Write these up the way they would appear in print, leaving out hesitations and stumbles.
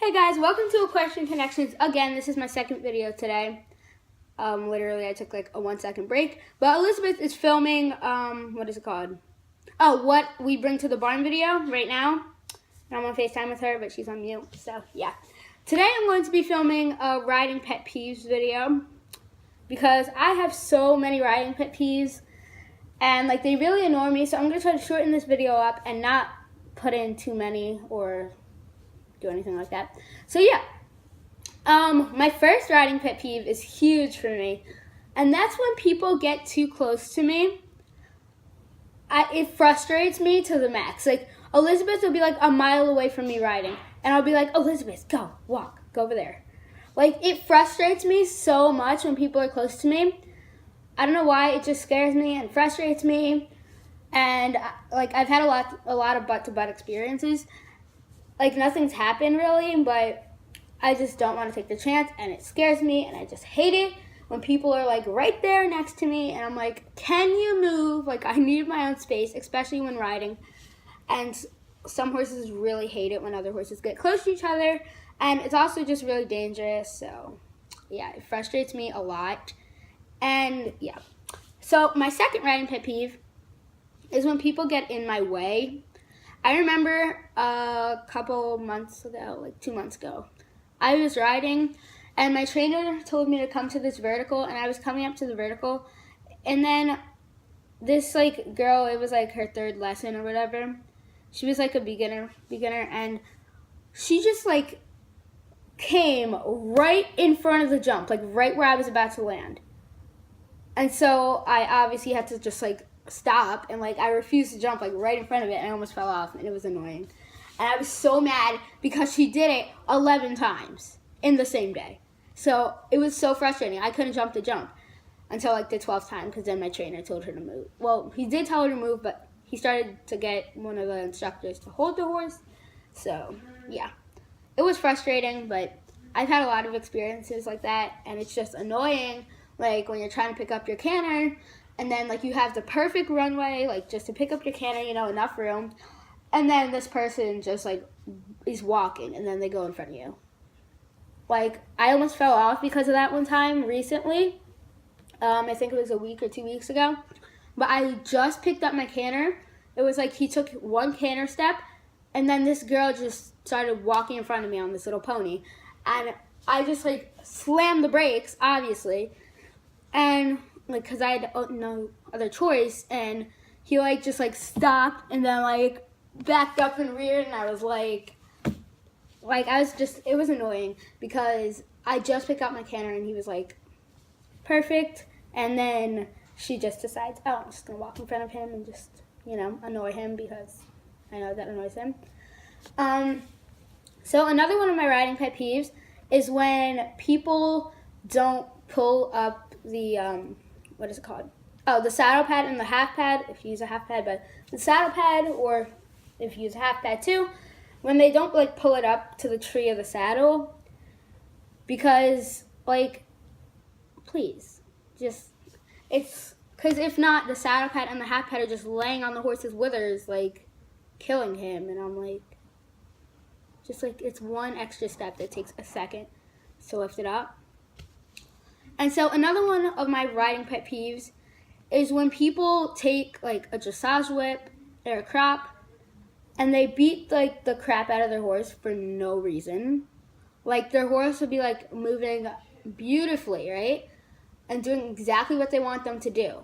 Hey guys, welcome to Equestrian Connections. Again, this is my second video today. Literally I took like a 1-second break. But Elizabeth is filming, what is it called? Oh, what we bring to the barn video right now. And I'm on FaceTime with her, but she's on mute, so yeah. Today I'm going to be filming a riding pet peeves video because I have so many riding pet peeves and like they really annoy me, so I'm going to try to shorten this video up and not put in too many or do anything like that. So yeah, my first riding pet peeve is huge for me, and that's when people get too close to me. It frustrates me to the max. Like Elizabeth will be like a mile away from me riding, and I'll be like, Elizabeth, go, walk, go over there. Like it frustrates me so much when people are close to me. I don't know why, it just scares me and frustrates me. And like I've had a lot of butt-to-butt experiences. Like nothing's happened really, but I just don't want to take the chance, and it scares me, and I just hate it when people are like right there next to me, and I'm like, can you move? Like I need my own space, especially when riding. And some horses really hate it when other horses get close to each other, and it's also just really dangerous. So yeah, it frustrates me a lot. And yeah, so my second riding pet peeve is when people get in my way. I remember a couple months ago, like 2 months ago, I was riding and my trainer told me to come to this vertical, and I was coming up to the vertical, and then this like girl, it was like her third lesson or whatever. She was like a beginner, and she just like came right in front of the jump, like right where I was about to land. And so I obviously had to just like stop, and like I refused to jump like right in front of it, and I almost fell off, and it was annoying. And I was so mad because she did it 11 times in the same day. So it was so frustrating. I couldn't jump the jump until like the 12th time, because then my trainer told her to move. Well, he did tell her to move, but he started to get one of the instructors to hold the horse. So yeah, it was frustrating, but I've had a lot of experiences like that, and it's just annoying. Like when you're trying to pick up your canter, and then like you have the perfect runway, like just to pick up your canter, you know, enough room, and then this person just like is walking, and then they go in front of you. Like I almost fell off because of that one time recently. I think it was a week or 2 weeks ago, but I just picked up my canter. It was like he took one canter step, and then this girl just started walking in front of me on this little pony, and I just like slammed the brakes, obviously, and like because I had no other choice, and he like just like stopped and then like backed up and reared, and I was like I was just, it was annoying because I just picked up my canter and he was like perfect, and then she just decides, oh, I'm just gonna walk in front of him and just, you know, annoy him because I know that annoys him. So another one of my riding pet peeves is when people don't pull up the what is it called? Oh, the saddle pad and the half pad, if you use a half pad, but the saddle pad, or if you use a half pad too, when they don't like pull it up to the tree of the saddle, because like, please, just, it's, because if not, the saddle pad and the half pad are just laying on the horse's withers, like killing him, and I'm like, just like, it's one extra step that takes a second to lift it up. And so another one of my riding pet peeves is when people take like a dressage whip or a crop and they beat like the crap out of their horse for no reason. Like their horse would be like moving beautifully, right? And doing exactly what they want them to do.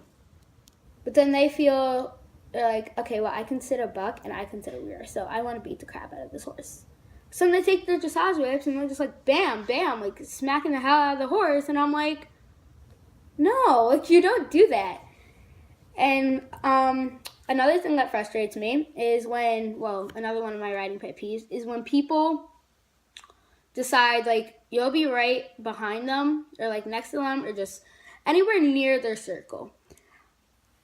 But then they feel, they're like, okay, well I can sit a buck and I can sit a rear, so I want to beat the crap out of this horse. So then they take their dressage whips and they're just like bam, bam, like smacking the hell out of the horse, and I'm like, no, like you don't do that. And another thing that frustrates me is when, well, another one of my riding pet peeves is when people decide like you'll be right behind them or like next to them or just anywhere near their circle,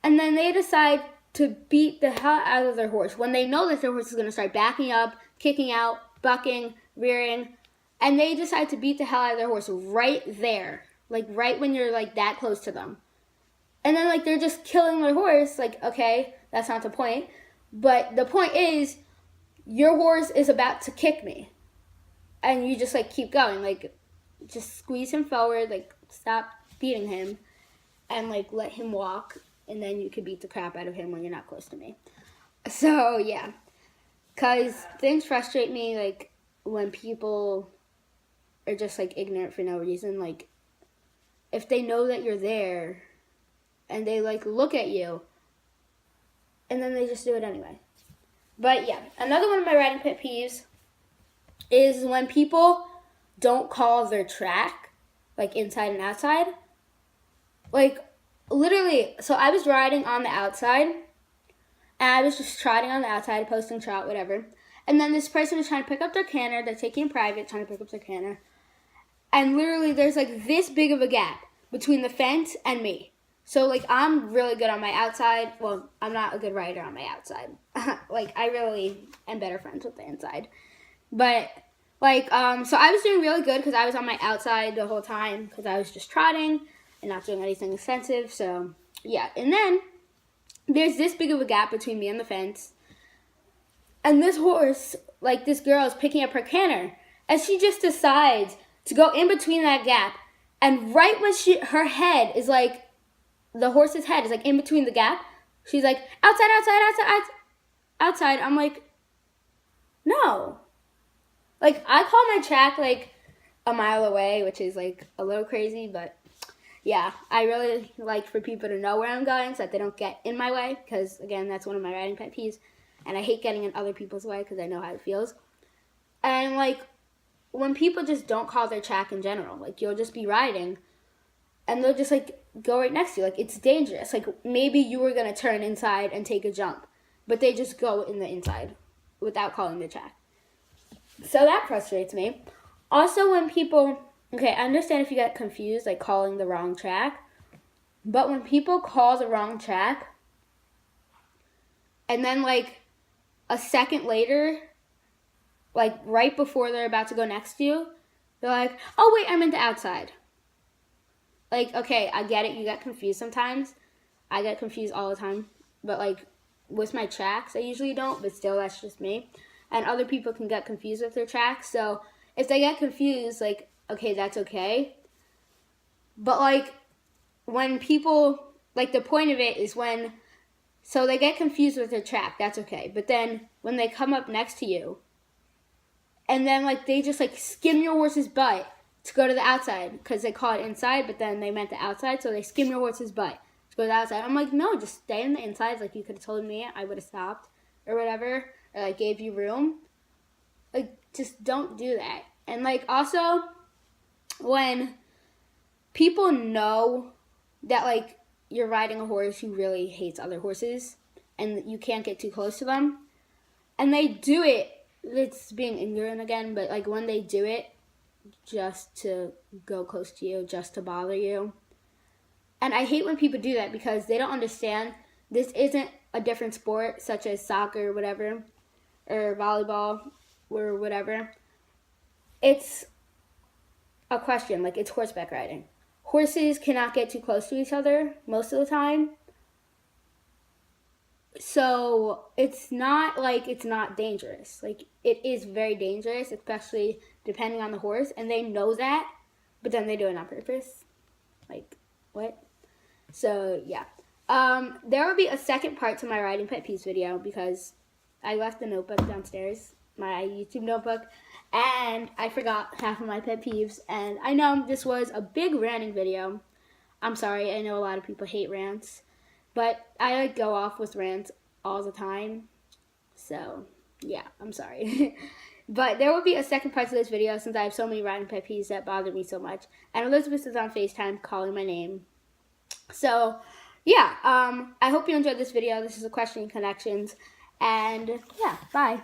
and then they decide to beat the hell out of their horse when they know that their horse is going to start backing up, kicking out, bucking, rearing, and they decide to beat the hell out of their horse right there, like right when you're like that close to them. And then like they're just killing their horse. Like, okay, that's not the point. But the point is your horse is about to kick me. and you just like keep going, like just squeeze him forward, like stop beating him, and like let him walk, and then you can beat the crap out of him when you're not close to me. So yeah, because things frustrate me, like when people are just like ignorant for no reason. Like if they know that you're there and they like look at you and then they just do it anyway. But yeah, another one of my riding pet peeves is when people don't call their track, like inside and outside. Like literally, so I was riding on the outside and I was just trotting on the outside, posting trot, whatever. And then this person was trying to pick up their canter. They're taking private, trying to pick up their canter. And literally there's like this big of a gap between the fence and me. So like I'm really good on my outside. Well, I'm not a good rider on my outside. Like I really am better friends with the inside. But like, so I was doing really good because I was on my outside the whole time because I was just trotting and not doing anything extensive. So yeah, and then there's this big of a gap between me and the fence. And this horse, like this girl is picking up her canter and she just decides to go in between that gap. And right when her head is like, the horse's head is like in between the gap, she's like, outside, outside, outside, outside. I'm like, no. Like, I call my track like a mile away, which is like a little crazy, but yeah, I really like for people to know where I'm going so that they don't get in my way, because again, that's one of my riding pet peeves, and I hate getting in other people's way because I know how it feels. And like, when people just don't call their track in general, like you'll just be riding and they'll just like go right next to you. Like it's dangerous. Like maybe you were going to turn inside and take a jump, but they just go in the inside without calling the track. So that frustrates me. Also when people, okay, I understand if you get confused, like calling the wrong track, but when people call the wrong track and then like a second later, like right before they're about to go next to you, they're like, oh wait, I meant the outside. Like, okay, I get it, you get confused sometimes. I get confused all the time. But like with my tracks, I usually don't, but still that's just me. And other people can get confused with their tracks. So if they get confused, like, okay, that's okay. But like when people, like the point of it is when, so they get confused with their track, that's okay. But then when they come up next to you, and then like they just like skim your horse's butt to go to the outside because they call it inside, but then they meant the outside, so they skim your horse's butt to go to the outside. I'm like, no, just stay in the inside. Like you could have told me, I would have stopped or whatever, or like gave you room. Like just don't do that. And like also when people know that like you're riding a horse who really hates other horses and you can't get too close to them, and they do it, it's being ignorant again, but like when they do it just to go close to you, just to bother you. And I hate when people do that because they don't understand this isn't a different sport such as soccer or whatever, or volleyball or whatever. It's a question, like it's horseback riding. Horses cannot get too close to each other most of the time. So it's not like it's not dangerous. Like it is very dangerous, especially depending on the horse, and they know that, but then they do it on purpose. Like what? So yeah, there will be a second part to my riding pet peeves video because I left the notebook downstairs, my YouTube notebook, and I forgot half of my pet peeves. And I know this was a big ranting video. I'm sorry. I know a lot of people hate rants. But I like go off with rants all the time. So, yeah, I'm sorry. But there will be a second part to this video since I have so many riding pet peeves that bother me so much. And Elizabeth is on FaceTime calling my name. So, yeah, I hope you enjoyed this video. This is a question and connections. And, yeah, bye.